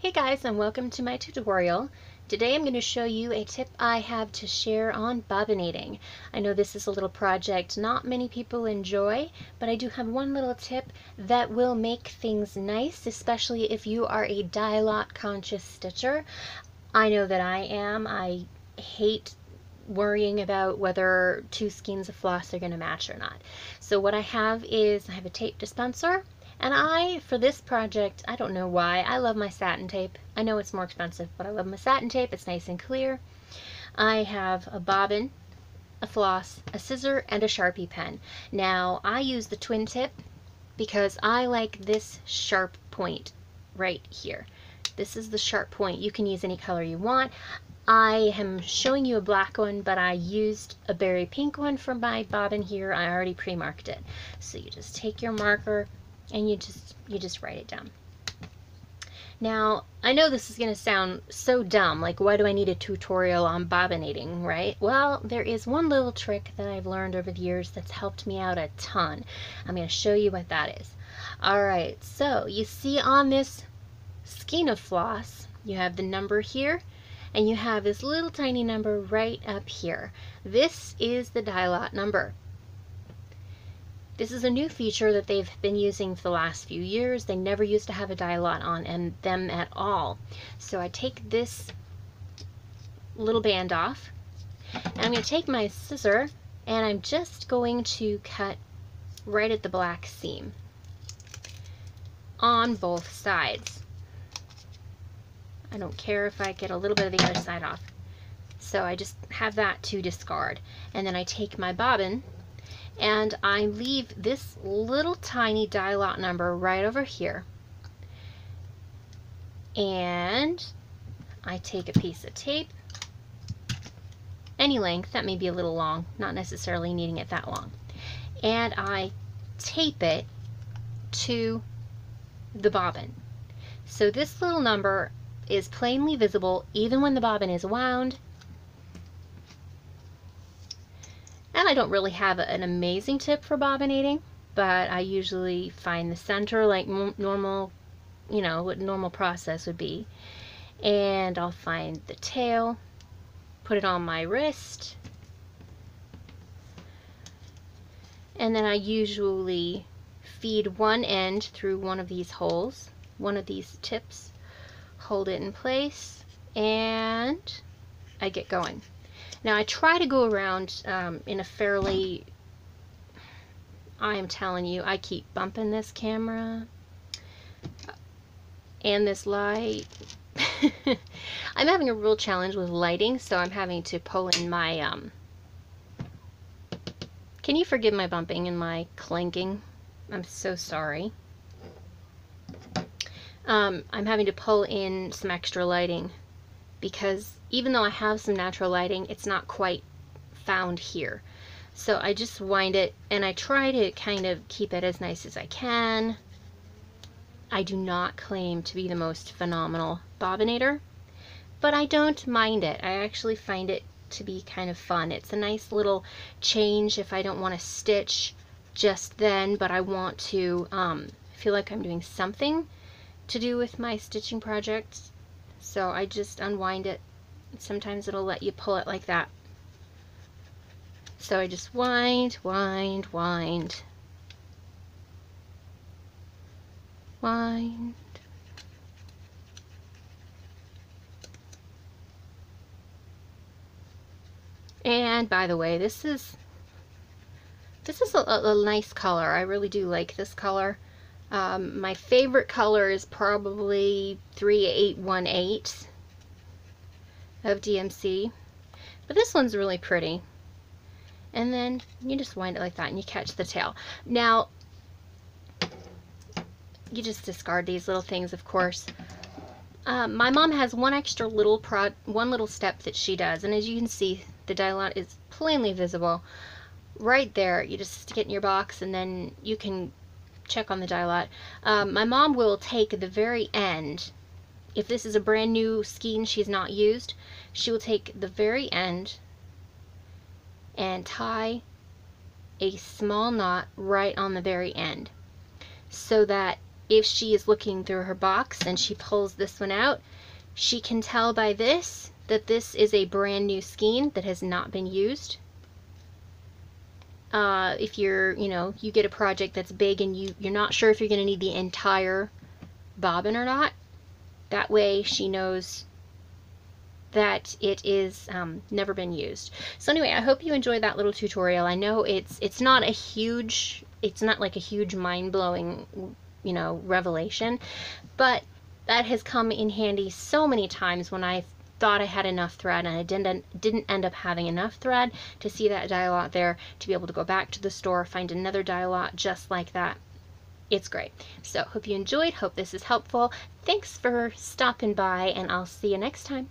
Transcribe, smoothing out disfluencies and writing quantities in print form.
Hey guys, and welcome to my tutorial. Today I'm going to show you a tip I have to share on bobbinating. I know this is a little project not many people enjoy, but I do have one little tip that will make things nice, especially if you are a dye-lot conscious stitcher. I know that I am. I hate worrying about whether two skeins of floss are going to match or not. So what I have is I have a tape dispenser. And for this project, I don't know why, I love my satin tape. I know it's more expensive, but I love my satin tape. It's nice and clear. I have a bobbin, a floss, a scissor, and a Sharpie pen. Now, I use the twin tip because I like this sharp point right here. This is the sharp point. You can use any color you want. I am showing you a black one, but I used a berry pink one for my bobbin here. I already pre-marked it. So you just take your marker and you just write it down. Now, I know this is going to sound so dumb, like why do I need a tutorial on bobbinating, right? Well, there is one little trick that I've learned over the years that's helped me out a ton. I'm going to show you what that is. Alright, so you see on this skein of floss, you have the number here, and you have this little tiny number right up here. This is the dye lot number. This is a new feature that they've been using for the last few years. They never used to have a dye lot on them at all. So I take this little band off, and I'm going to take my scissor, and I'm just going to cut right at the black seam on both sides. I don't care if I get a little bit of the other side off. So I just have that to discard. And then I take my bobbin, and I leave this little tiny dye lot number right over here. And I take a piece of tape, any length, that may be a little long, not necessarily needing it that long, and I tape it to the bobbin. So this little number is plainly visible even when the bobbin is wound. And I don't really have an amazing tip for bobbinating, but I usually find the center like normal, you know, what normal process would be. And I'll find the tail, put it on my wrist, and then I usually feed one end through one of these holes, one of these tips, hold it in place, and I get going. Now I try to go around in a fairly, I am telling you, I keep bumping this camera and this light. I'm having a real challenge with lighting, so I'm having to pull in my, can you forgive my bumping and my clanking? I'm so sorry. I'm having to pull in some extra lighting because even though I have some natural lighting, it's not quite found here. So I just wind it, and I try to kind of keep it as nice as I can. I do not claim to be the most phenomenal bobbinator, but I don't mind it. I actually find it to be kind of fun. It's a nice little change if I don't want to stitch just then, but I want to feel like I'm doing something to do with my stitching projects. So I just unwind it. Sometimes it'll let you pull it like that. So I just wind, wind, wind, wind. And by the way, this is a nice color. I really do like this color. My favorite color is probably 3818 of DMC, but this one's really pretty. And then you just wind it like that and you catch the tail. Now you just discard these little things, of course. My mom has one extra little step that she does, and as you can see, the dye lot is plainly visible right there. You just stick it in your box and then you can check on the dye lot. My mom will take the very end. If this is a brand new skein she's not used, she will take the very end and tie a small knot right on the very end, so that if she is looking through her box and she pulls this one out, she can tell by this that this is a brand new skein that has not been used. If you're, you get a project that's big and you're not sure if you're going to need the entire bobbin or not, that way she knows that it is never been used. So anyway, I hope you enjoyed that little tutorial. I know it's not like a huge mind-blowing, revelation, but that has come in handy so many times when I thought I had enough thread and I didn't end up having enough thread to see that dye lot there, to be able to go back to the store, find another dye lot just like that. It's great. So hope you enjoyed, hope this is helpful. Thanks for stopping by, and I'll see you next time.